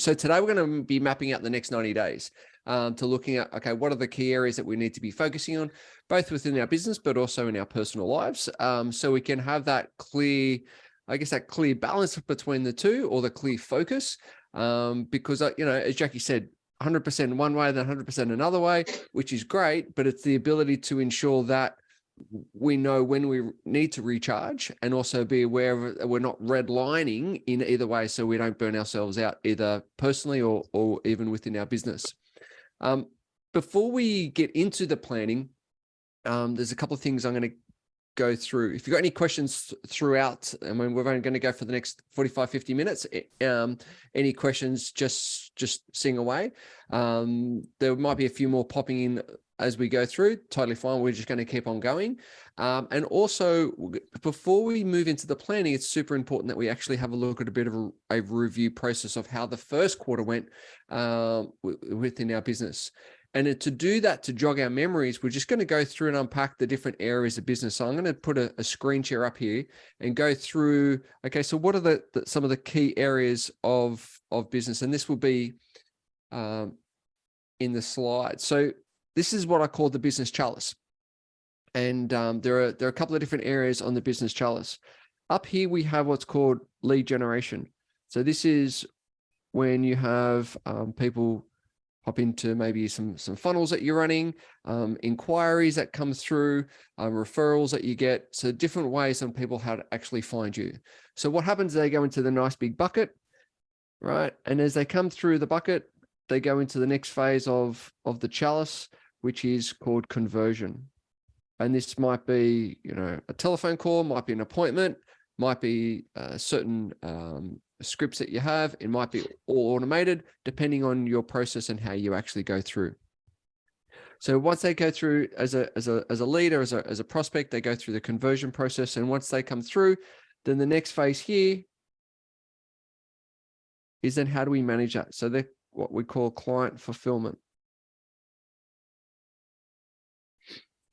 So today we're going to be mapping out the next 90 days to looking at, okay, what are the key areas that we need to be focusing on, both within our business, but also in our personal lives. So we can have that clear, I guess, that clear balance between the two, or the clear focus. Because, as Jackie said, 100% one way, then 100% another way, which is great, but it's the ability to ensure that we know when we need to recharge, and also be aware of we're not redlining in either way, so we don't burn ourselves out either personally or even within our business. Before we get into the planning, there's a couple of things I'm going to go through. If you've got any questions throughout, I mean, we're only going to go for the next 45, 50 minutes. Any questions, just sing away. There might be a few more popping in as we go through. Totally fine. We're just going to keep on going. And also, before we move into the planning, it's super important that we actually have a look at a bit of a review process of how the first quarter went within our business. And to do that, to jog our memories, we're just going to go through and unpack the different areas of business. So I'm going to put a screen share up here and go through, okay, so what are some of the key areas of business? And this will be in the slide. So this is what I call the business chalice. And there are a couple of different areas on the business chalice. Up here, we have what's called lead generation. So this is when you have people hop into maybe some funnels that you're running, inquiries that come through, referrals that you get. So different ways on people how to actually find you. So what happens, they go into the nice big bucket, right? And as they come through the bucket, they go into the next phase of the chalice, which is called conversion. And this might be, a telephone call, might be an appointment, might be certain scripts that you have. It might be all automated, depending on your process and how you actually go through. So once they go through as a leader, as a prospect, they go through the conversion process. And once they come through, then the next phase here is then how do we manage that? So they're what we call client fulfillment.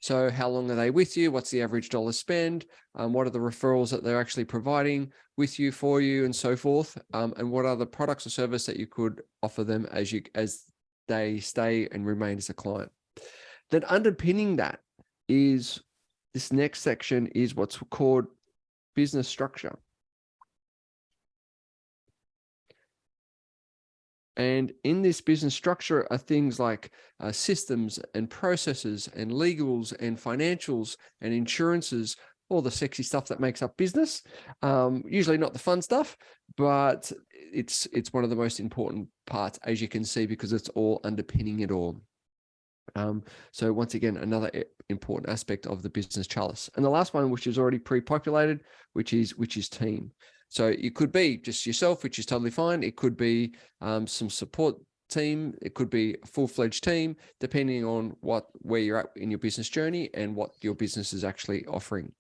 So how long are they with you? What's the average dollar spend? What are the referrals that they're actually providing with you, for you, and so forth? And what are the products or service that you could offer them as they stay and remain as a client? Then underpinning that is this next section is what's called business structure. And in this business structure are things like systems and processes and legals and financials and insurances, all the sexy stuff that makes up business. Usually not the fun stuff, but it's one of the most important parts, as you can see, because it's all underpinning it all. So once again, another important aspect of the business chalice. And the last one, which is already pre-populated, which is team. So it could be just yourself, which is totally fine. It could be some support team. It could be a full-fledged team, depending on where you're at in your business journey and what your business is actually offering.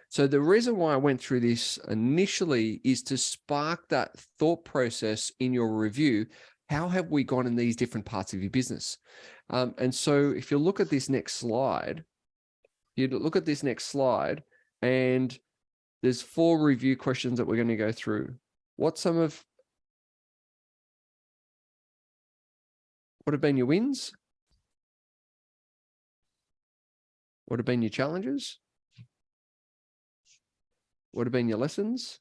So the reason why I went through this initially is to spark that thought process in your review. How have we gone in these different parts of your business? And so if you look at this next slide, and there's 4 review questions that we're going to go through. What have been your wins? What have been your challenges? What have been your lessons?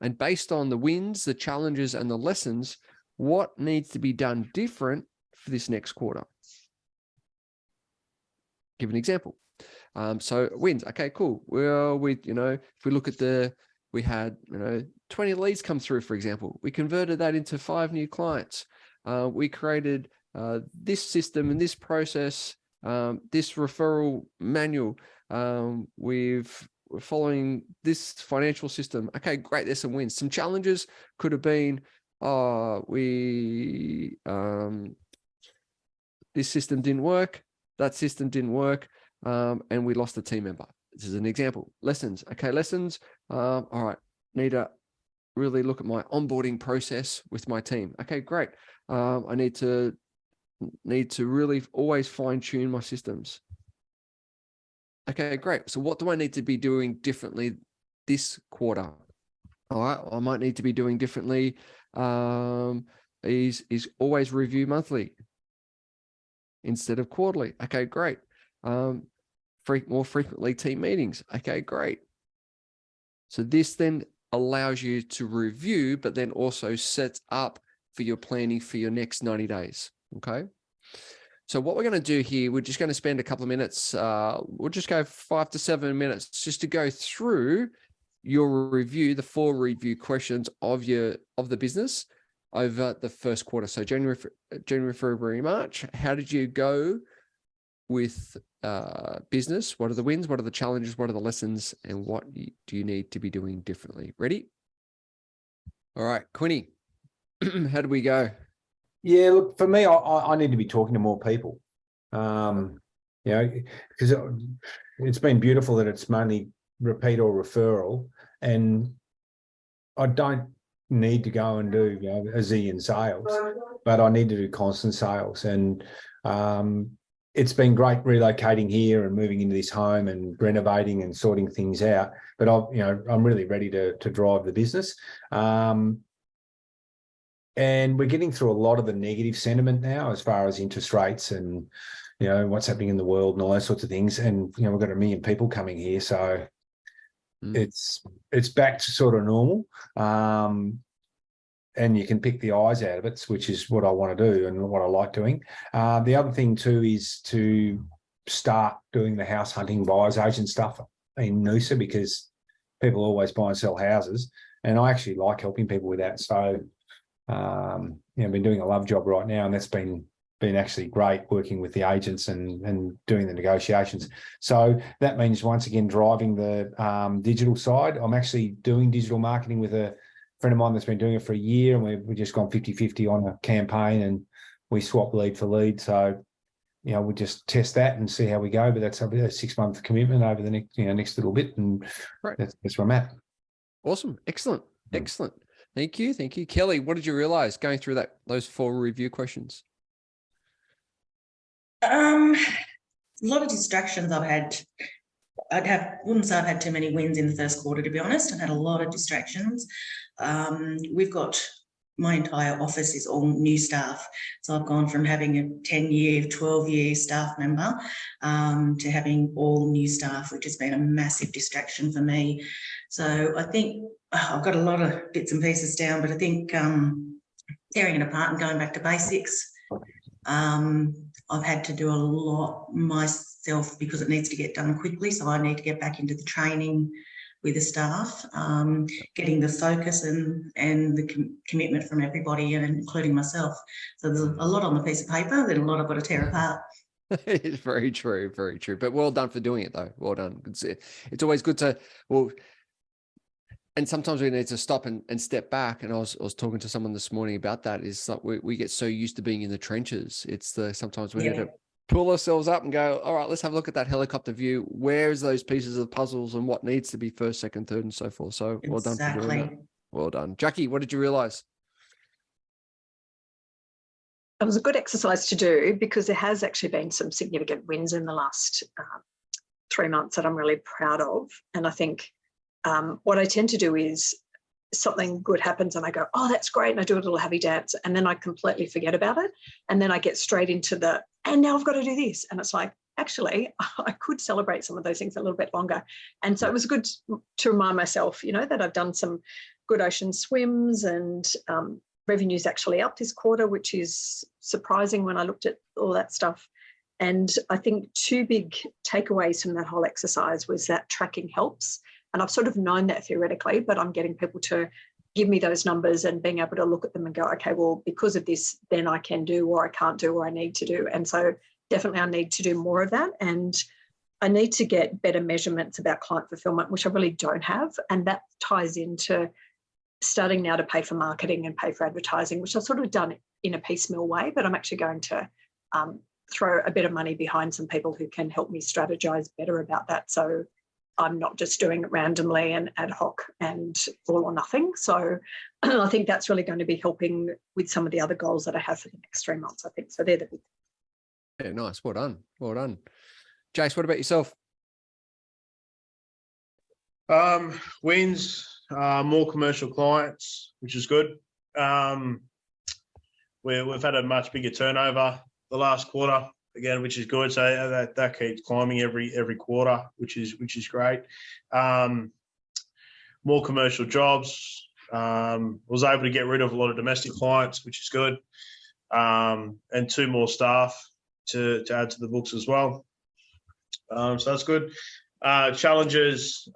And based on the wins, the challenges, and the lessons, what needs to be done different for this next quarter? Give an example. So wins. Okay, cool. Well, if we look at we had, 20 leads come through, for example. We converted that into 5 new clients. We created this system and this process, this referral manual. We're following this financial system. Okay, great. There's some wins. Some challenges could have been, this system didn't work. That system didn't work. And we lost a team member. This is an example. Lessons. Okay, lessons. All right. Need to really look at my onboarding process with my team. Okay, great. I need to really always fine tune my systems. Okay, great. So what do I need to be doing differently this quarter? All right, I might need to be doing differently. Is always review monthly instead of quarterly. Okay, great. More frequently team meetings. Okay, great. So this then allows you to review, but then also sets up for your planning for your next 90 days. Okay. So what we're going to do here, we're just going to spend a couple of minutes. We'll just go 5 to 7 minutes just to go through your review, the 4 review questions of the business over the first quarter. So January, February, March. How did you go with business? What are the wins? What are the challenges? What are the lessons? And what do you need to be doing differently? Ready? All right, Quinny, how do we go? Yeah, look, for me, I need to be talking to more people. Because it's been beautiful that it's mainly repeat or referral, and I don't need to go and do a zillion sales, but I need to do constant sales. And it's been great relocating here and moving into this home and renovating and sorting things out. But I'm really ready to drive the business. And we're getting through a lot of the negative sentiment now as far as interest rates and, what's happening in the world and all those sorts of things. And, we've got 1 million people coming here. So it's back to sort of normal. And you can pick the eyes out of it, which is what I want to do and what I like doing. The other thing too is to start doing the house hunting buyer's agent stuff in Noosa, because people always buy and sell houses. And I actually like helping people with that. So, I've been doing a love job right now, and that's been actually great, working with the agents and doing the negotiations. So that means, once again, driving the digital side. I'm actually doing digital marketing with a friend of mine that's been doing it for a year, and we've just gone 50-50 on a campaign, and we swap lead for lead. So, we'll just test that and see how we go. But that's a 6-month commitment over the next little bit, and right. That's where I'm at. Awesome. Excellent. Excellent. Thank you. Thank you. Kelly, what did you realize going through those 4 review questions? A lot of distractions I've had. Wouldn't say I've had too many wins in the first quarter, to be honest. I've had a lot of distractions. We've got, my entire office is all new staff. So I've gone from having a 10-year, 12-year staff member to having all new staff, which has been a massive distraction for me. So I think I've got a lot of bits and pieces down, but I think tearing it apart and going back to basics. I've had to do a lot myself because it needs to get done quickly. So I need to get back into the training with the staff, getting the focus and the commitment from everybody, and including myself. So there's a lot on the piece of paper, then a lot I've got to tear apart. It's very true, very true. But well done for doing it, though. Well done. It's always good to, and sometimes we need to stop and step back. And I was talking to someone this morning about that. Is like we get so used to being in the trenches. Sometimes we need to pull ourselves up and go, all right, let's have a look at that helicopter view. Where's those pieces of puzzles and what needs to be first, second, third, and so forth. So well done for doing that. Well done. Jackie, what did you realize? It was a good exercise to do, because there has actually been some significant wins in the last 3 months that I'm really proud of. And I think what I tend to do is something good happens and I go, oh, that's great. And I do a little happy dance, and then I completely forget about it. And then I get straight into and now I've got to do this. And it's like, actually, I could celebrate some of those things a little bit longer. And so it was good to remind myself, that I've done some good ocean swims, and revenue's actually up this quarter, which is surprising when I looked at all that stuff. And I think 2 big takeaways from that whole exercise was that tracking helps. And I've sort of known that theoretically, but I'm getting people to give me those numbers and being able to look at them and go, okay, well, because of this, then I can do, or I can't do, or I need to do. And so definitely I need to do more of that. And I need to get better measurements about client fulfillment, which I really don't have. And that ties into starting now to pay for marketing and pay for advertising, which I've sort of done in a piecemeal way, but I'm actually going to throw a bit of money behind some people who can help me strategize better about that. So I'm not just doing it randomly and ad hoc and all or nothing. So I think that's really going to be helping with some of the other goals that I have for the next 3 months, I think. So they're the big. Yeah, nice. Well done. Well done. Jace, what about yourself? Wins, more commercial clients, which is good. We've had a much bigger turnover the last quarter again, which is good. So that keeps climbing every quarter, which is great. More commercial jobs. Was able to get rid of a lot of domestic clients, which is good. And 2 more staff to add to the books as well. So that's good. Challenges,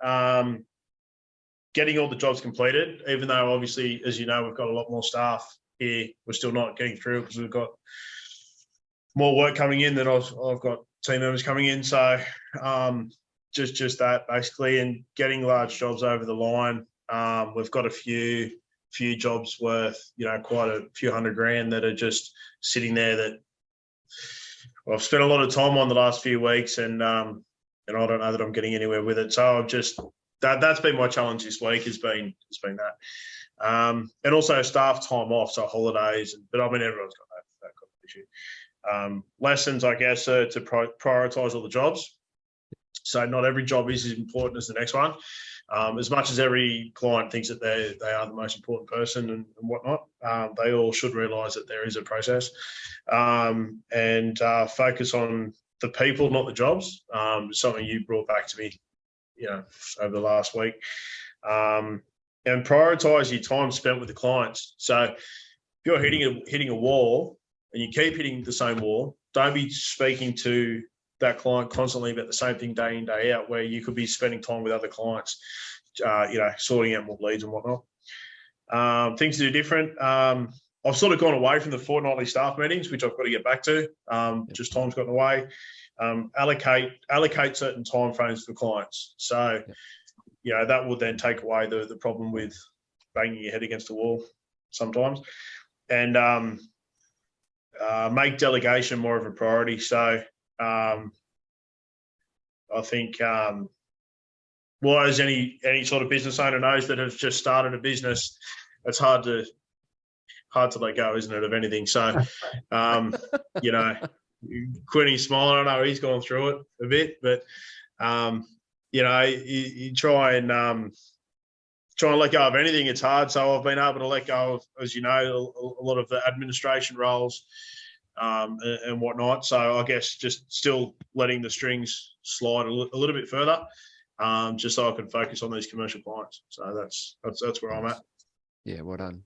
getting all the jobs completed, even though obviously, as you know, we've got a lot more staff here. We're still not getting through because we've got more work coming in than I've got team members coming in. So just that basically, and getting large jobs over the line. We've got a few jobs worth, quite a few $100,000 that are just sitting there that I've spent a lot of time on the last few weeks, and I don't know that I'm getting anywhere with it. So I've just that's been my challenge this week. Has been that, and also staff time off, so holidays. But I mean, everyone's got that kind of issue. Lessons, I guess, are to prioritise all the jobs. So not every job is as important as the next one. As much as every client thinks that they are the most important person and whatnot, they all should realise that there is a process, and focus on the people, not the jobs. Something you brought back to me, over the last week, and prioritise your time spent with the clients. So if you're hitting a wall and you keep hitting the same wall, don't be speaking to that client constantly about the same thing day in, day out, where you could be spending time with other clients, sorting out more leads and whatnot. Things to do different. I've sort of gone away from the fortnightly staff meetings, which I've got to get back to. Just time's gotten away. Allocate certain timeframes for clients. So, that will then take away the problem with banging your head against the wall sometimes. And make delegation more of a priority. So, I think, as any sort of business owner knows that has just started a business, it's hard to let go, isn't it, of anything? So, Quinny's smiling. I know he's gone through it a bit, but you try and let go of anything. It's hard. So I've been able to let go of, as you know, a lot of the administration roles. And whatnot. So I guess just still letting the strings slide a little bit further, just so I can focus on these commercial clients. So that's where I'm at. Yeah, well done.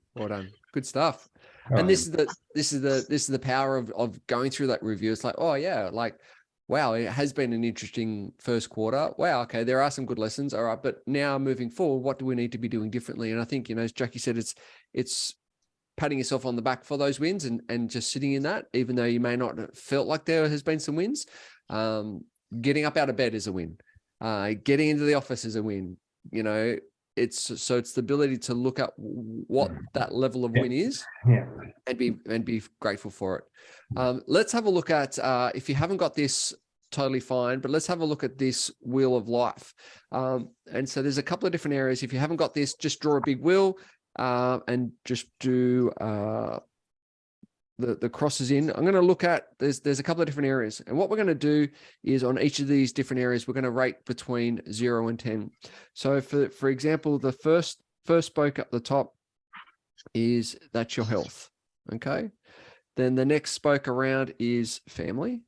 Good stuff. And this is the power of going through that review. It's like, oh yeah, like, wow, it has been an interesting first quarter. Wow, okay, there are some good lessons. All right, but now moving forward, what do we need to be doing differently? And I think, as Jackie said, it's patting yourself on the back for those wins and just sitting in that, even though you may not have felt like there has been some wins. Getting up out of bed is a win. Getting into the office is a win. It's the ability to look at what that level of win is, and be grateful for it. Let's have a look at, if you haven't got this, totally fine, but let's have a look at this wheel of life. And so there's a couple of different areas. If you haven't got this, just draw a big wheel. And just do the crosses in. I'm going to look at, there's a couple of different areas. And what we're going to do is on each of these different areas, we're going to rate between 0 and 10. So for example, the first spoke up the top is that's your health. Okay. Then the next spoke around is family.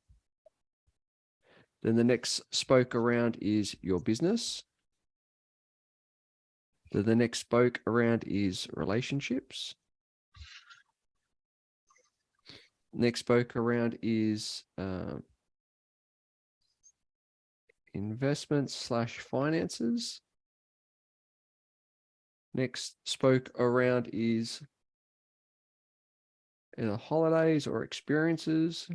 Then the next spoke around is your business. The next spoke around is relationships. Next spoke around is investments/finances. Next spoke around is either holidays or experiences.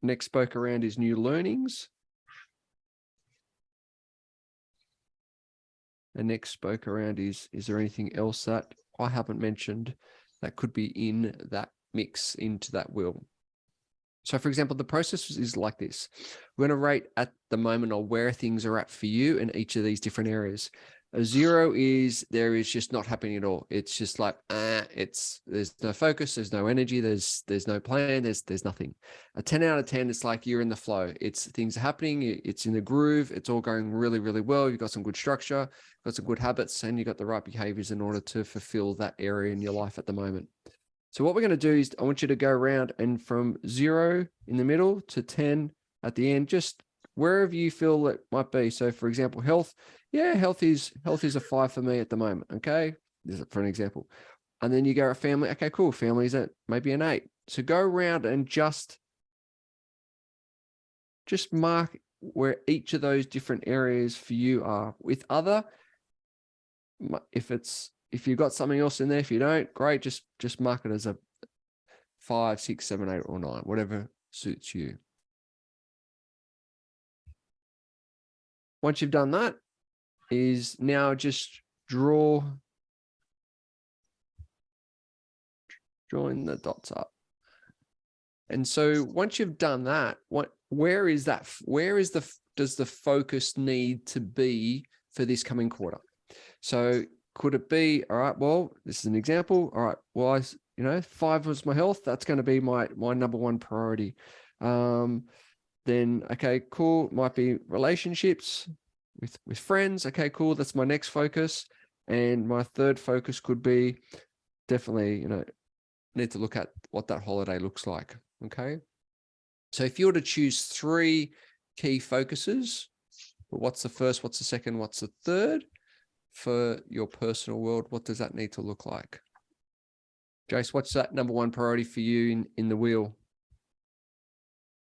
Next spoke around is new learnings. The next spoke around is there anything else that I haven't mentioned that could be in that mix into that wheel? So for example, the process is like this. We're going to rate at the moment or where things are at for you in each of these different areas. A 0 is there is just not happening at all. It's just like there's no focus, there's no energy, there's no plan, there's nothing. A 10 out of 10, it's like you're in the flow. It's things are happening, it's in the groove, it's all going really, really well. You've got some good structure, got some good habits, and you've got the right behaviors in order to fulfill that area in your life at the moment. So what we're going to do is I want you to go around and from 0 in the middle to 10 at the end, just wherever you feel it might be. So for example, health. Yeah, health is a 5 for me at the moment. Okay. This is for an example. And then you go at family. Okay, cool. Family's at maybe an 8. So go around and just mark where each of those different areas for you are. With other, if you've got something else in there, if you don't, great. Just mark it as a 5, 6, 7, 8, or 9, whatever suits you. Once you've done that, is now just drawing the dots up. And so once you've done that, does the focus need to be for this coming quarter? So could it be, all right, well, this is an example. All right, well, 5 was my health. That's going to be my number one priority. Then, okay, cool. Might be relationships with friends. Okay, cool. That's my next focus. And my third focus could be definitely, need to look at what that holiday looks like. Okay. So if you were to choose 3 key focuses, what's the first, what's the second, what's the third for your personal world? What does that need to look like? Jace, what's that number one priority for you in the wheel?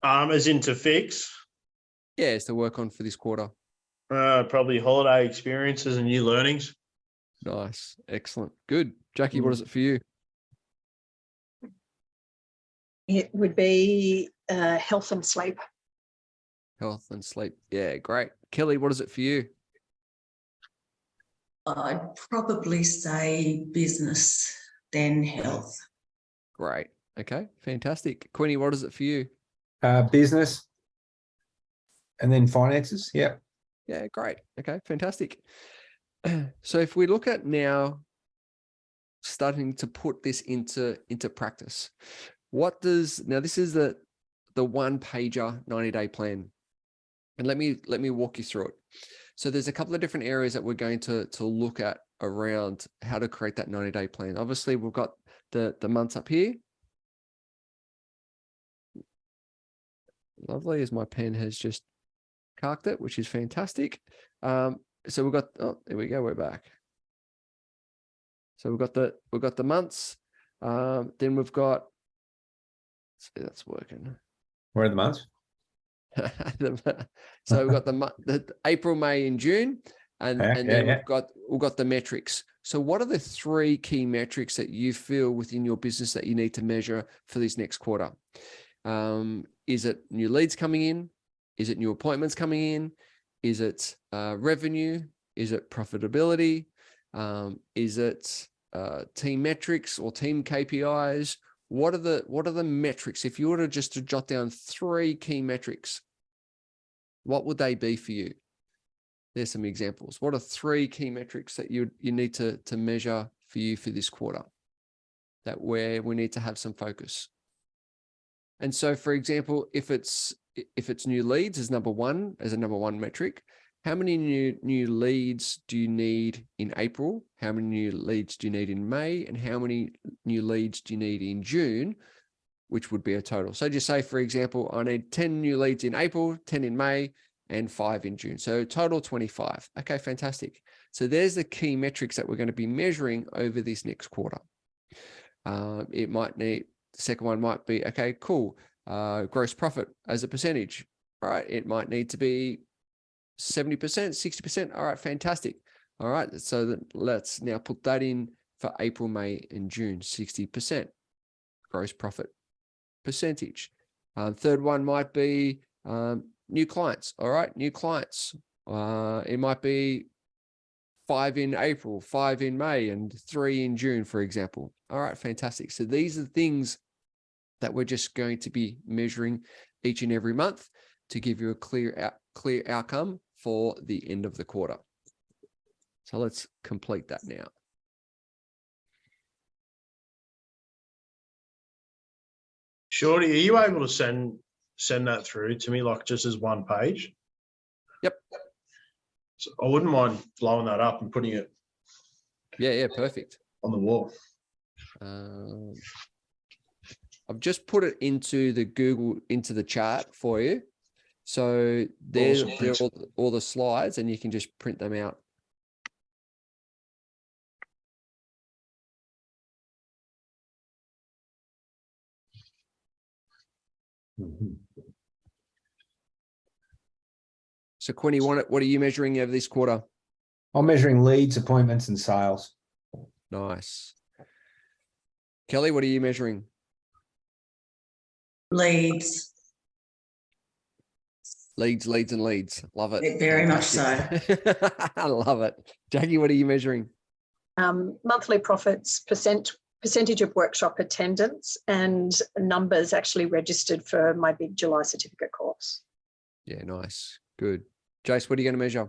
As in to fix? Yeah, it's to work on for this quarter. Probably holiday experiences and new learnings. Nice. Excellent. Good. Jackie, what is it for you? It would be health and sleep. Health and sleep. Yeah, great. Kelly, what is it for you? I'd probably say business, then health. Great. Okay, fantastic. Queenie, what is it for you? Business and then finances. Yeah. Yeah, great. Okay, fantastic. So if we look at now starting to put this into practice, this is the 1-pager 90-day plan. And let me walk you through it. So there's a couple of different areas that we're going to look at around how to create that 90-day plan. Obviously, we've got the months up here. Lovely, as my pen has just carked it, which is fantastic. So we've got, there we go, we're back. So we've got the months. Then we've got, let's see, that's working. Where are the months? So we've got the April, May, and June, and then we've got the metrics. So what are the 3 key metrics that you feel within your business that you need to measure for this next quarter? Is it new leads coming in? Is it new appointments coming in? Is it revenue? Is it profitability? Is it team metrics or team KPIs? What are the metrics? If you were to just jot down 3 key metrics, what would they be for you? There's some examples. What are 3 key metrics that you need to measure for you for this quarter? That where we need to have some focus. And so, for example, if it's new leads as number one metric, how many new leads do you need in April? How many new leads do you need in May? And how many new leads do you need in June, which would be a total? So just say, for example, I need 10 new leads in April, 10 in May, and 5 in June. So total 25. Okay, fantastic. So there's the key metrics that we're going to be measuring over this next quarter. The second one might be, okay, cool. Gross profit as a percentage. All right, it might need to be 70%, 60%. All right, fantastic. All right, so let's now put that in for April, May, and June, 60% gross profit percentage. Third one might be new clients. All right, new clients. It might be 5 in April, 5 in May, and 3 in June, for example. All right, fantastic. So these are the things that we're just going to be measuring each and every month to give you a clear outcome for the end of the quarter. So let's complete that now. Shorty, are you able to send that through to me, like just as one page? Yep. So I wouldn't mind blowing that up and putting it Yeah, perfect. on the wall. I've just put it into the chat for you. So there's Awesome. all the slides, and you can just print them out. So Quinny, what are you measuring over this quarter? I'm measuring leads, appointments, and sales. Nice. Kelly, what are you measuring? Leads. Leads, and leads. Love it. Very much so. I love it. Jackie, what are you measuring? Monthly profits, percentage of workshop attendance, and numbers actually registered for my big July certificate course. Yeah, nice. Good. Jace, what are you going to measure?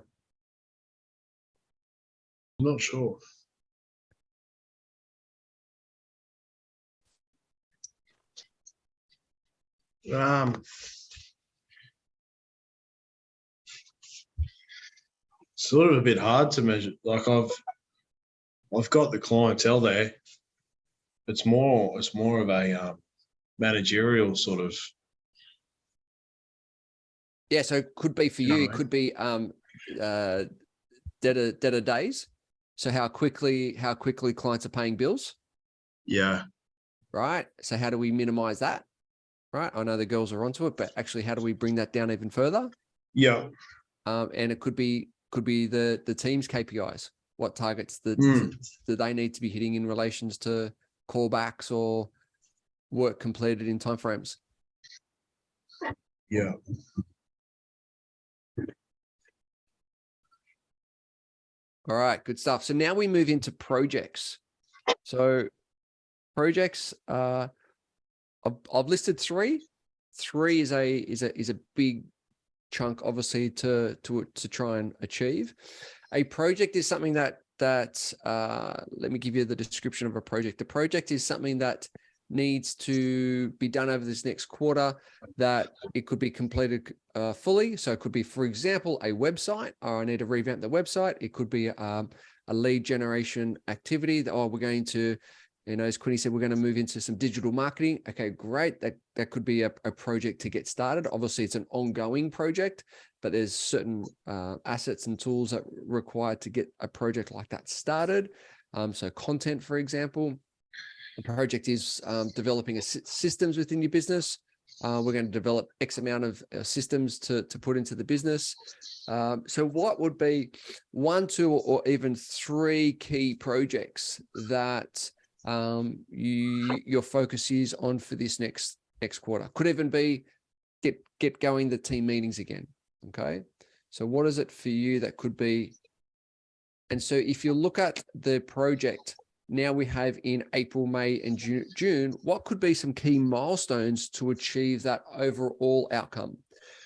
I'm not sure. Sort of a bit hard to measure. Like I've got the clientele there. It's more of a managerial sort of. Yeah, so it could be for you. It could be debtor days. So how quickly clients are paying bills. Yeah. Right. So how do we minimize that? Right. I know the girls are onto it, but actually, how do we bring that down even further? Yeah. And it could be the team's KPIs. What targets that they need to be hitting in relations to callbacks or work completed in timeframes. Yeah. All right, good stuff. So now we move into projects. So projects, I've listed three. Three is a big chunk, obviously, to try and achieve. A project is something that let me give you the description of a project. A project is something that needs to be done over this next quarter, that it could be completed fully. So it could be, for example, a website, or I need to revamp the website. It could be a lead generation activity that, we're going to, as Quinny said, we're going to move into some digital marketing. Okay, great. That could be a project to get started. Obviously, it's an ongoing project, but there's certain assets and tools that are required to get a project like that started. So content, for example. The project is developing systems within your business. We're going to develop X amount of systems to put into the business. So what would be 1, 2, or even 3 key projects that your focus is on for this next quarter? Could even be get going the team meetings again. Okay. So what is it for you that could be? And so if you look at the project, now we have in April, May, and June, what could be some key milestones to achieve that overall outcome?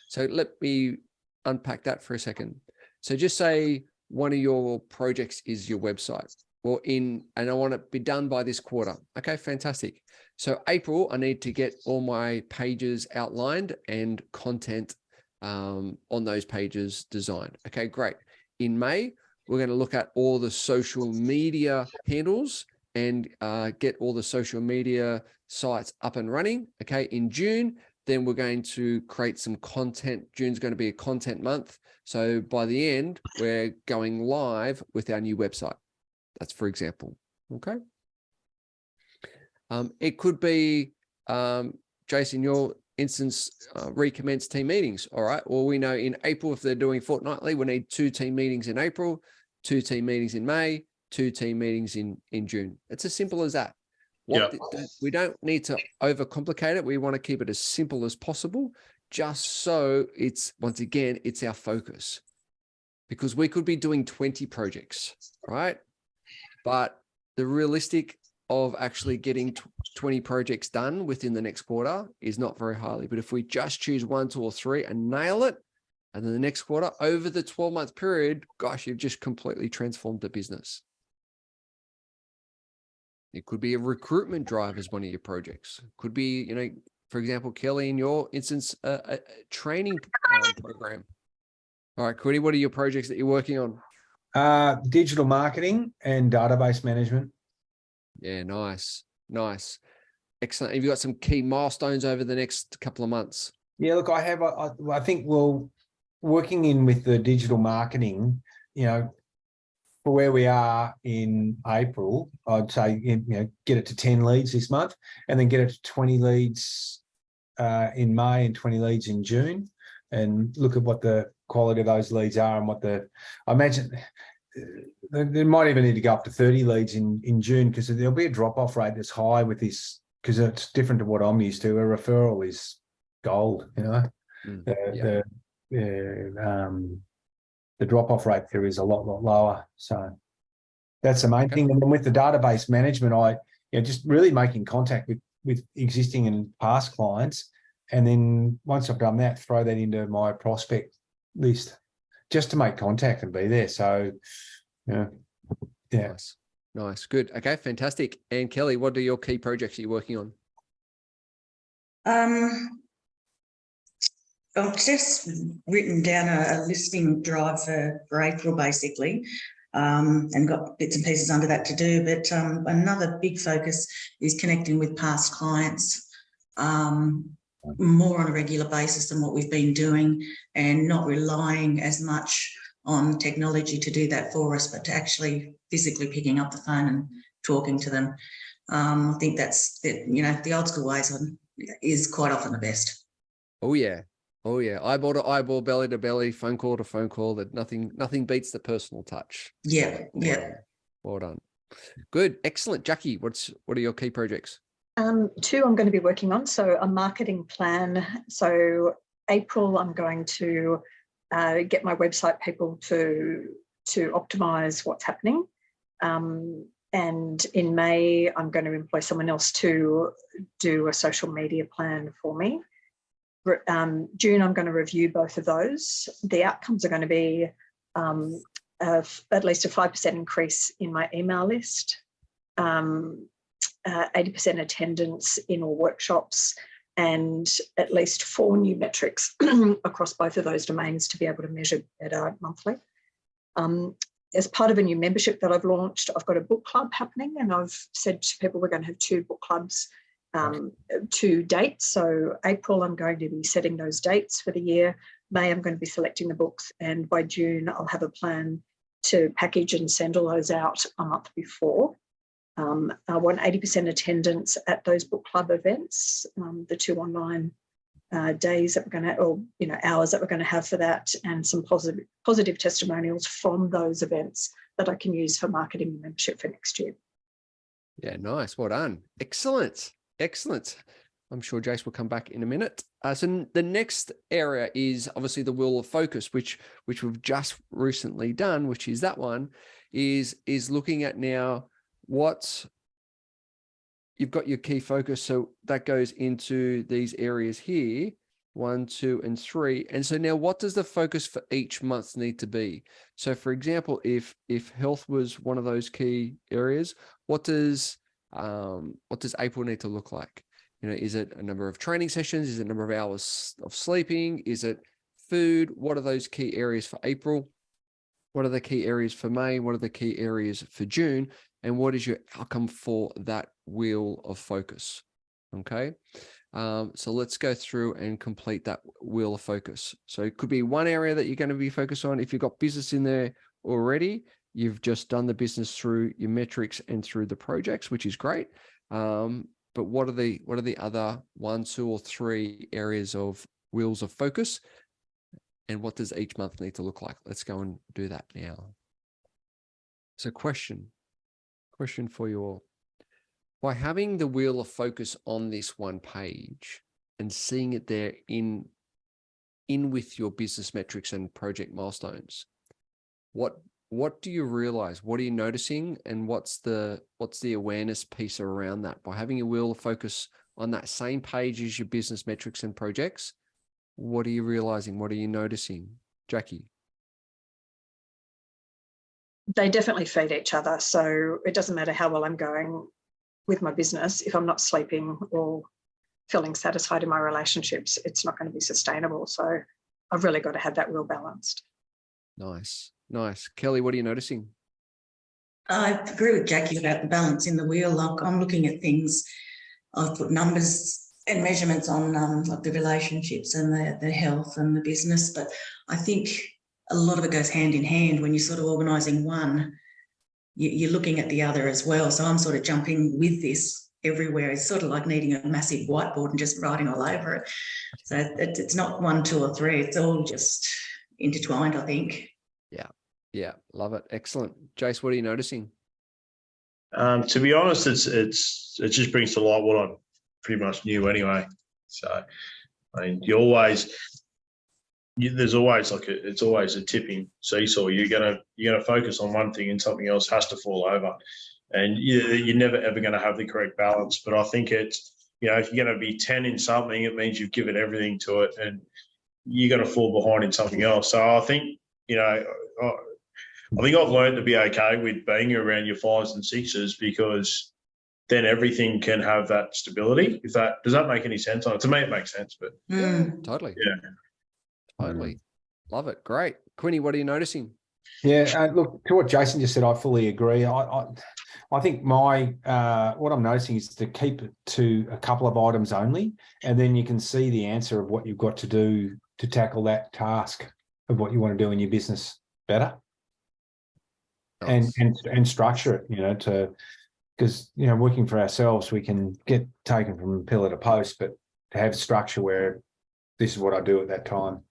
So let me unpack that for a second. So just say one of your projects is your website, and I want it to be done by this quarter. Okay, fantastic. So April, I need to get all my pages outlined and content on those pages designed. Okay, great. In May, we're going to look at all the social media handles and get all the social media sites up and running. Okay, in June, then we're going to create some content. June's going to be a content month. So by the end, we're going live with our new website. That's for example. Okay. It could be, Jason, your instance, recommence team meetings. All right. Well, we know in April, if they're doing fortnightly, we need 2 team meetings in April, 2 team meetings in May, 2 team meetings in June. It's as simple as that. We don't need to overcomplicate it. We want to keep it as simple as possible, just so it's, once again, it's our focus, because we could be doing 20 projects, right? But the realistic of actually getting 20 projects done within the next quarter is not very highly. But if we just choose 1, 2, or 3 and nail it, And then the next quarter, over the 12-month period, gosh, you've just completely transformed the business. It could be a recruitment drive as one of your projects. Could be, you know, for example, Kelly, in your instance, a training program. All right, Cody, what are your projects that you're working on? Digital marketing and database management. Yeah, nice. Nice. Excellent. Have you got some key milestones over the next couple of months? Yeah, look, I have, I think, well, working in with the digital marketing, you know, for where we are in April, I'd say, you know, get it to 10 leads this month and then get it to 20 leads in May and 20 leads in June, and look at what the quality of those leads are and what I imagine they might even need to go up to 30 leads in June, because there'll be a drop-off rate that's high with this, because it's different to what I'm used to. A referral is gold, you know. The drop-off rate there is a lot lower. So that's the main thing. And then with the database management, just really making contact with existing and past clients. And then once I've done that, throw that into my prospect list just to make contact and be there. So, yeah. Nice. Good. Okay, fantastic. And Kelly, what are your key projects you're working on? I've just written down a listing drive for April, basically, and got bits and pieces under that to do. But another big focus is connecting with past clients more on a regular basis than what we've been doing, and not relying as much on technology to do that for us, but to actually physically picking up the phone and talking to them. I think that's, the old school ways is quite often the best. Oh yeah. Eyeball to eyeball, belly to belly, phone call to phone call. That nothing beats the personal touch. Yeah. Well done. Good. Excellent. Jackie, what are your key projects? 2 I'm going to be working on. So a marketing plan. So April, I'm going to get my website people to optimize what's happening. And in May, I'm going to employ someone else to do a social media plan for me. June, I'm going to review both of those. The outcomes are going to be at least a 5% increase in my email list, 80% attendance in all workshops, and at least 4 new metrics across both of those domains to be able to measure better monthly. As part of a new membership that I've launched, I've got a book club happening, and I've said to people we're going to have 2 book clubs, 2 dates. So April, I'm going to be setting those dates for the year. May, I'm going to be selecting the books, and by June, I'll have a plan to package and send all those out a month before. I want 80% attendance at those book club events, the 2 online days that we're going to, or hours that we're going to have for that, and some positive testimonials from those events that I can use for marketing the membership for next year. Yeah, nice. Well done. Excellent. I'm sure Jace will come back in a minute. So the next area is obviously the wheel of focus, which we've just recently done, which is that one is looking at now what you've got your key focus. So that goes into these areas here, 1, 2, and 3. And so now what does the focus for each month need to be? So for example, if health was one of those key areas, what does April need to look like? Is it a number of training sessions? Is it a number of hours of sleeping? Is it food? What are those key areas for April? What are the key areas for May? What are the key areas for June? And what is your outcome for that wheel of focus? Okay. So let's go through and complete that wheel of focus. So it could be one area that you're going to be focused on. If you've got business in there already, you've just done the business through your metrics and through the projects, which is great. But what are the other 1, 2, or 3 areas of wheels of focus? And what does each month need to look like? Let's go and do that now. So question for you all. By having the wheel of focus on this one page and seeing it there in with your business metrics and project milestones, what do you realize? What are you noticing? And what's the awareness piece around that? By having a wheel of focus on that same page as your business metrics and projects, what are you realizing? What are you noticing? Jackie? They definitely feed each other. So it doesn't matter how well I'm going with my business. If I'm not sleeping or feeling satisfied in my relationships, it's not going to be sustainable. So I've really got to have that real balanced. Nice. Kelly, what are you noticing? I agree with Jackie about the balance in the wheel. Like, I'm looking at things, I've put numbers and measurements on like the relationships and the health and the business, but I think a lot of it goes hand in hand. When you're sort of organising one, you're looking at the other as well. So I'm sort of jumping with this everywhere. It's sort of like needing a massive whiteboard and just writing all over it. So it's not 1, 2 or 3. It's all just intertwined, I think. Yeah, love it. Excellent. Jace, what are you noticing? To be honest, it just brings to light what I pretty much knew anyway. So, I mean, there's always it's always a tipping seesaw. You're gonna focus on one thing and something else has to fall over, and you're never ever going to have the correct balance. But I think it's, if you're going to be 10 in something, it means you've given everything to it, and you're going to fall behind in something else. So I think I think I've learned to be okay with being around your 5s and 6s, because then everything can have that stability. Does that make any sense? To me, it makes sense, but Totally. Yeah. Totally. Love it. Great. Quinny, what are you noticing? Yeah, look, to what Jason just said, I fully agree. I think what I'm noticing is to keep it to a couple of items only, and then you can see the answer of what you've got to do to tackle that task of what you want to do in your business better. Nice. And structure it, because working for ourselves, we can get taken from pillar to post, but to have structure where this is what I do at that time.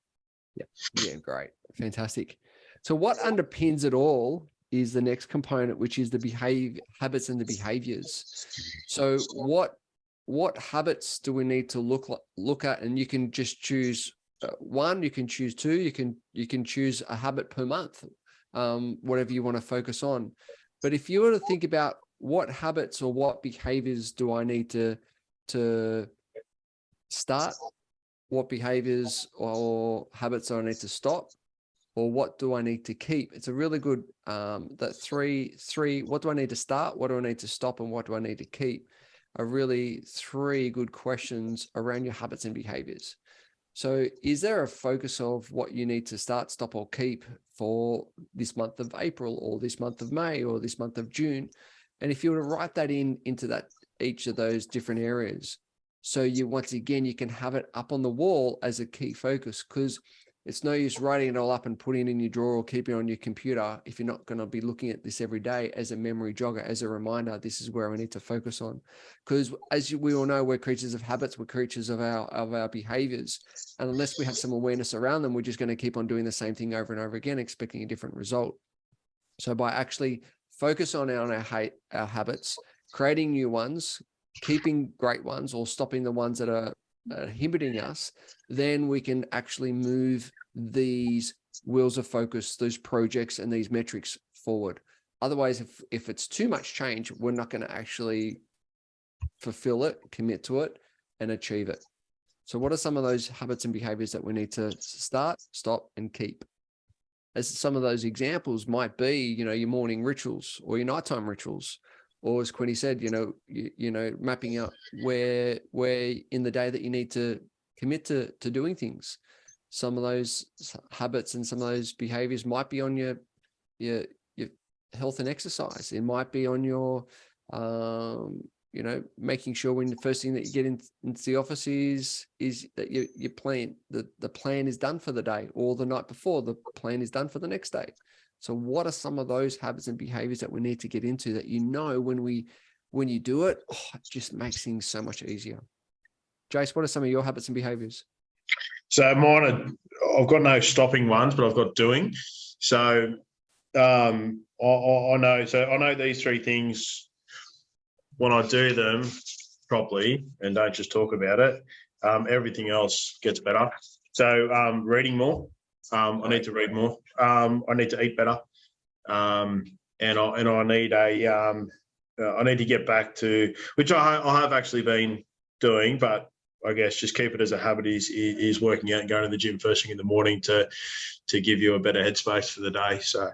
Yeah, great. Fantastic. So what underpins it all is the next component, which is the habits and the behaviors. So what habits do we need to look at? And you can just choose one, you can choose 2, you can choose a habit per month, whatever you want to focus on. But if you were to think about what habits or what behaviors do I need to start, what behaviors or habits do I need to stop, or what do I need to keep? It's a really good, that three, what do I need to start? What do I need to stop? And what do I need to keep? Are really 3 good questions around your habits and behaviors. So is there a focus of what you need to start, stop, or keep for this month of April, or this month of May, or this month of June? And if you were to write that into each of those different areas, so once again, you can have it up on the wall as a key focus, because it's no use writing it all up and putting it in your drawer or keeping it on your computer if you're not going to be looking at this every day as a memory jogger, as a reminder, this is where I need to focus on. Because as we all know, we're creatures of habits, we're creatures of our behaviors. And unless we have some awareness around them, we're just going to keep on doing the same thing over and over again, expecting a different result. So by actually focus on our habits, creating new ones, keeping great ones, or stopping the ones that are inhibiting us, then we can actually move these wheels of focus, those projects and these metrics forward. Otherwise, if it's too much change, we're not going to actually fulfill it, commit to it, and achieve it. So what are some of those habits and behaviors that we need to start, stop, and keep? As some of those examples might be, your morning rituals or your nighttime rituals, or as Quinny said, mapping out where in the day that you need to commit to doing things. Some of those habits and some of those behaviors might be on your health and exercise. It might be on your, making sure when the first thing that you get into the office is that your plan, the plan is done for the day, or the night before, the plan is done for the next day. So what are some of those habits and behaviors that we need to get into that, when you do it, it just makes things so much easier? Jace, what are some of your habits and behaviors? So mine I've got no stopping ones, but I've got doing. So I know these 3 things. When I do them properly and don't just talk about it, everything else gets better. So reading more. I need to read more. I need to eat better, and I need I need to get back to, which I have actually been doing, but I guess just keep it as a habit is working out and going to the gym first thing in the morning to give you a better headspace for the day. So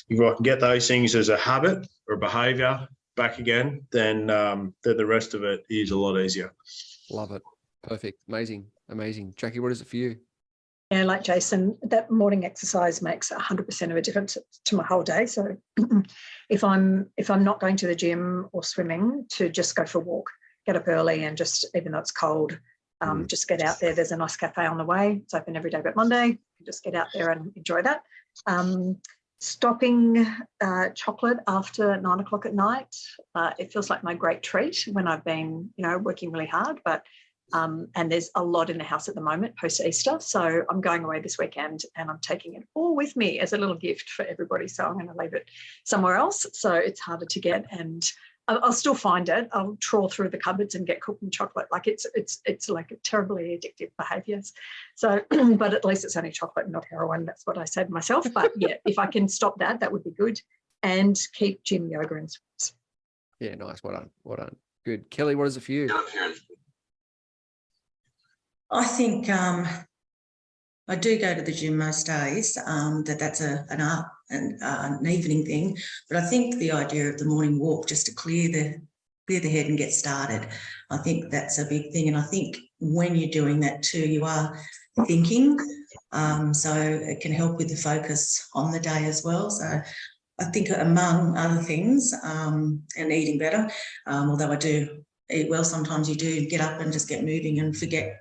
if I can get those things as a habit or behaviour back again, then the rest of it is a lot easier. Love it. Perfect. Amazing. Amazing. Jackie, what is it for you? Yeah, like Jason, that morning exercise makes 100% of a difference to my whole day. So if I'm not going to the gym or swimming, to just go for a walk, get up early and just, even though it's cold, just get out there. There's a nice cafe on the way. It's open every day but Monday. Just get out there and enjoy that. Stopping chocolate after 9 o'clock at night. It feels like my great treat when I've been, working really hard, but and there's a lot in the house at the moment post-Easter. So I'm going away this weekend and I'm taking it all with me as a little gift for everybody. So I'm going to leave it somewhere else. So it's harder to get, and I'll still find it. I'll trawl through the cupboards and get cooking chocolate. Like it's like terribly addictive behaviours. So, but at least it's only chocolate, not heroin. That's what I say to myself. But yeah, if I can stop that, that would be good. And keep gym, yoga and swims. Yeah, nice. Well done. Well done. Good. Kelly, what is it for you? I think I do go to the gym most days. That's an evening thing, but I think the idea of the morning walk just to clear the head and get started, I think that's a big thing. And I think when you're doing that too, you are thinking, so it can help with the focus on the day as well. So I think among other things, and eating better, although I do eat well, sometimes you do get up and just get moving and forget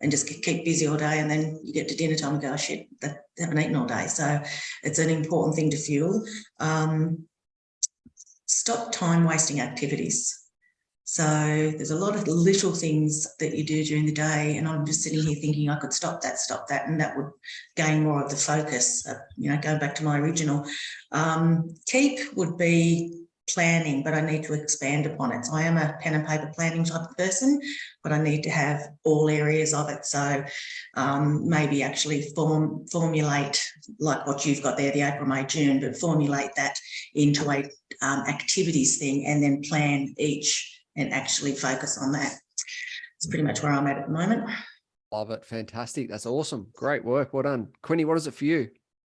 and just keep busy all day, and then you get to dinner time and go, oh, shit, I haven't eaten all day. So it's an important thing to fuel. Stop time wasting activities. So there's a lot of little things that you do during the day, and I'm just sitting here thinking I could stop that, and that would gain more of the focus. Going back to my original. Keep would be planning, but I need to expand upon it. So I am a pen and paper planning type of person, but I need to have all areas of it. So maybe actually formulate like what you've got there, the April, May, June, but formulate that into a activities thing, and then plan each and actually focus on that. It's pretty much where I'm at the moment. Love it. Fantastic. That's awesome. Great work. Well done. Quinny, what is it for you?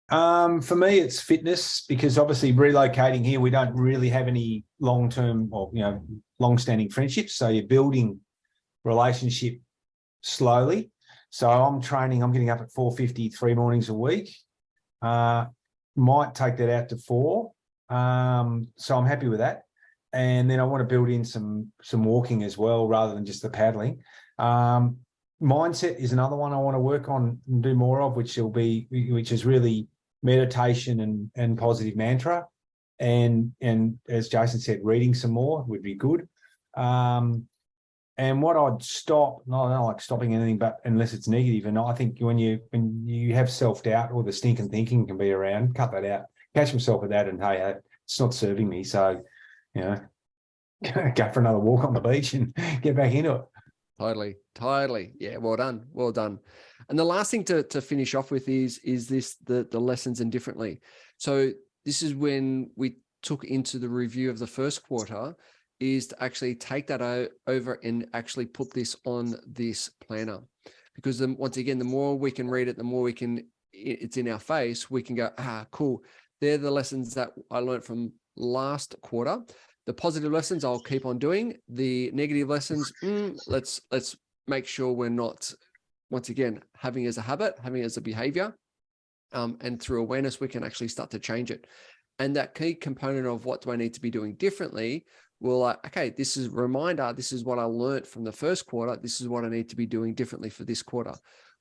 For me, it's fitness, because obviously relocating here, we don't really have any long-term or, long-standing friendships. So you're building relationship slowly. So I'm training, I'm getting up at 4:50 3 mornings a week. Might take that out to 4. So I'm happy with that. And then I want to build in some walking as well, rather than just the paddling. Mindset is another one I want to work on and do more of, which is really meditation and positive mantra, and as Jason said, reading some more would be good. And what I'd stop, I don't like stopping anything, but unless it's negative. And I think when you have self-doubt or the stinking thinking can be around, cut that out, catch myself with that, and hey, it's not serving me. So, go for another walk on the beach and get back into it. Totally. Yeah, well done. And the last thing to finish off with is this the lessons and differently. So this is when we took into the review of the first quarter, is to actually take that over and actually put this on this planner, because then once again, the more we can read it, the more it's in our face, we can go, cool. They're the lessons that I learned from last quarter. The positive lessons I'll keep on doing. The negative lessons, let's make sure we're not, once again, having as a habit, having as a behavior, and through awareness, we can actually start to change it. And that key component of what do I need to be doing differently, okay, this is a reminder. This is what I learned from the first quarter. This is what I need to be doing differently for this quarter.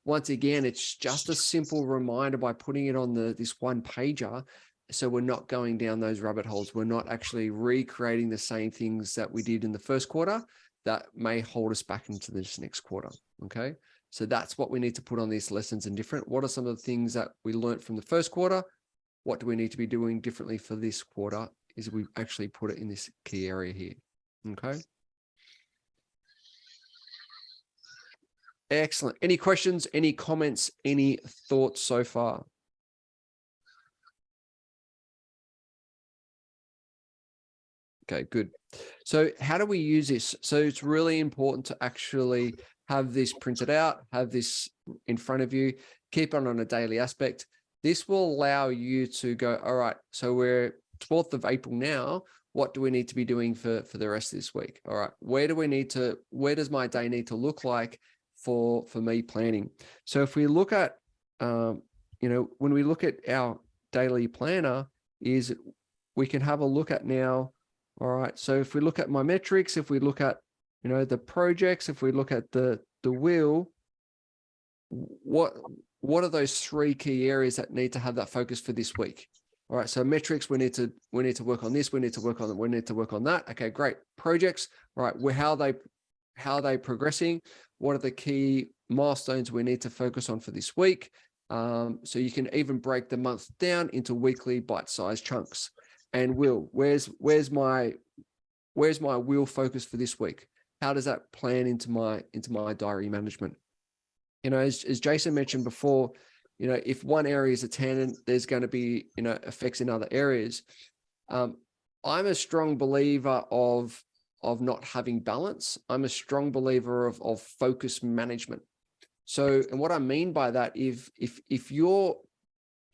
Once again, it's just a simple reminder by putting it on this one pager. So we're not going down those rabbit holes. We're not actually recreating the same things that we did in the first quarter that may hold us back into this next quarter. Okay. So that's what we need to put on these lessons and different. What are some of the things that we learned from the first quarter? What do we need to be doing differently for this quarter? Is we actually put it in this key area here. Okay. Excellent. Any questions, any comments, any thoughts so far? Okay, good. So how do we use this? So it's really important to actually have this printed out, have this in front of you, keep on a daily aspect. This will allow you to go, all right, so we're 12th of April now. What do we need to be doing for the rest of this week? All right, where does my day need to look like for me planning? So if we look at, when we look at our daily planner, is we can have a look at now. All right, so if we look at my metrics, if we look at, the projects, if we look at the wheel, what are those 3 key areas that need to have that focus for this week? All right, so metrics, we need to work on this, we need to work on that. Okay, great. Projects, all right, how are they progressing? What are the key milestones we need to focus on for this week? So you can even break the month down into weekly bite-sized chunks. And where's my wheel focus for this week? How does that plan into my diary management? As Jason mentioned before, if one area is a 10, there's going to be, effects in other areas. I'm a strong believer of not having balance. I'm a strong believer of focus management. So, and what I mean by that, if you're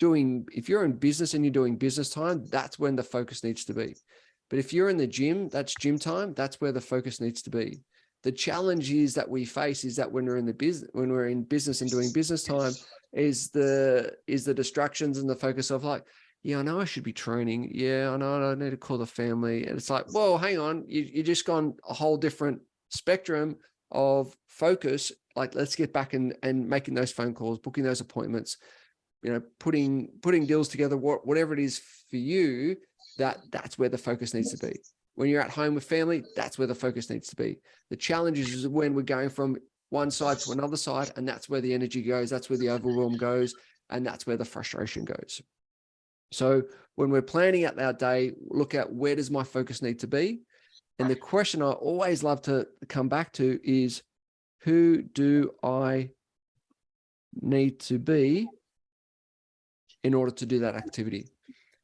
in business and you're doing business time, that's when the focus needs to be. But if you're in the gym, that's gym time. That's where the focus needs to be. The challenge is that we face is that when we're in business and doing business time, is the distractions and the focus of like, yeah, I know I should be training. Yeah, I know I need to call the family. And it's like, whoa, hang on. You just gone a whole different spectrum of focus. Like, let's get back and making those phone calls, booking those appointments, putting deals together, whatever it is for you, that's where the focus needs to be. When you're at home with family, that's where the focus needs to be. The challenge is when we're going from one side to another side, and that's where the energy goes, that's where the overwhelm goes, and that's where the frustration goes. So when we're planning out our day, look at where does my focus need to be? And the question I always love to come back to is, who do I need to be in order to do that activity?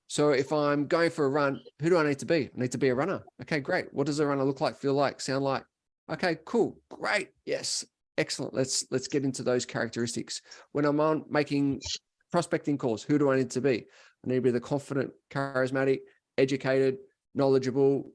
So if I'm going for a run, who do I need to be? I need to be a runner. Okay, great. What does a runner look like, feel like, sound like? Okay, cool, great. Yes, excellent. Let's get into those characteristics. When I'm on making prospecting calls, who do I need to be? I need to be the confident, charismatic, educated, knowledgeable,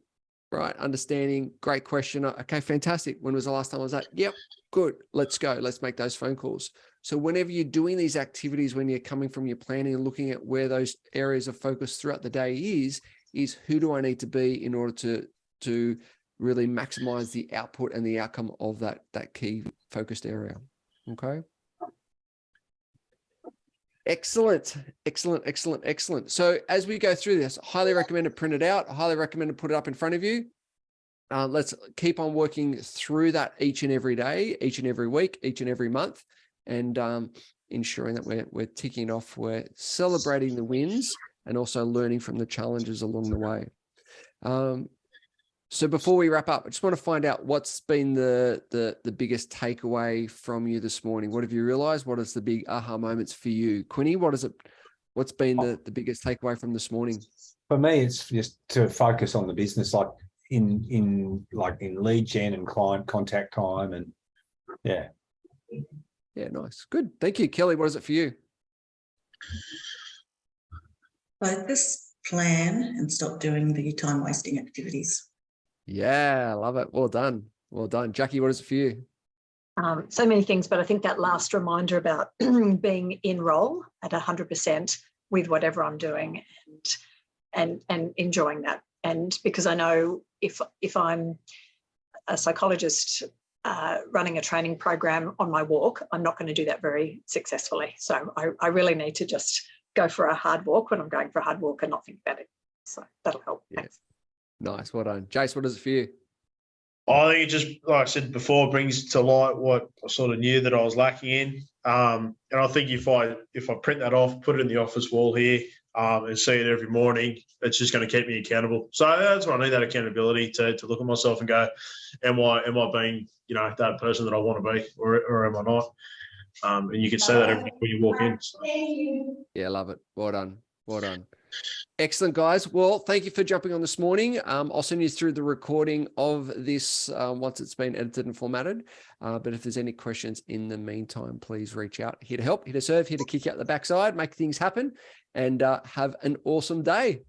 right? Understanding, great questioner. Okay, fantastic. When was the last time I was at? Yep, good. Let's go. Let's make those phone calls. So whenever you're doing these activities, when you're coming from your planning and looking at where those areas of focus throughout the day is who do I need to be in order to really maximize the output and the outcome of that key focused area. Okay. Excellent. So as we go through this, highly recommend to print it out. I highly recommend to put it up in front of you. Let's keep on working through that each and every day, each and every week, each and every month, and ensuring that we're ticking off, we're celebrating the wins and also learning from the challenges along the way. So before we wrap up, I just want to find out what's been the biggest takeaway from you this morning. What have you realized? What is the big aha moments for you? Quinny, what's been the biggest takeaway from this morning? For me, it's just to focus on the business, like in lead gen and client contact time, and yeah. Yeah, nice. Good. Thank you. Kelly, what is it for you? Focus, plan, and stop doing the time wasting activities. Yeah, I love it. Well done. Jackie, what is it for you? So many things, but I think that last reminder about being in role at 100% with whatever I'm doing and enjoying that. And because I know if I'm a psychologist running a training program on my walk, I'm not going to do that very successfully. So I really need to just go for a hard walk when I'm going for a hard walk and not think about it. So that'll help. Yeah. Nice. Well done. Jace, what is it for you? I think it just, like I said before, brings to light what I sort of knew that I was lacking in. And I think if I print that off, put it in the office wall here, and see it every morning, it's just going to keep me accountable. So that's why I need that accountability to look at myself and go, am I being, that person that I want to be, or am I not? And you can say that every day when you walk in. So. Yeah, love it. Well done. Excellent, guys. Well, thank you for jumping on this morning. I'll send you through the recording of this once it's been edited and formatted. But if there's any questions in the meantime, please reach out. Here to help, here to serve, here to kick out the backside, make things happen, and have an awesome day.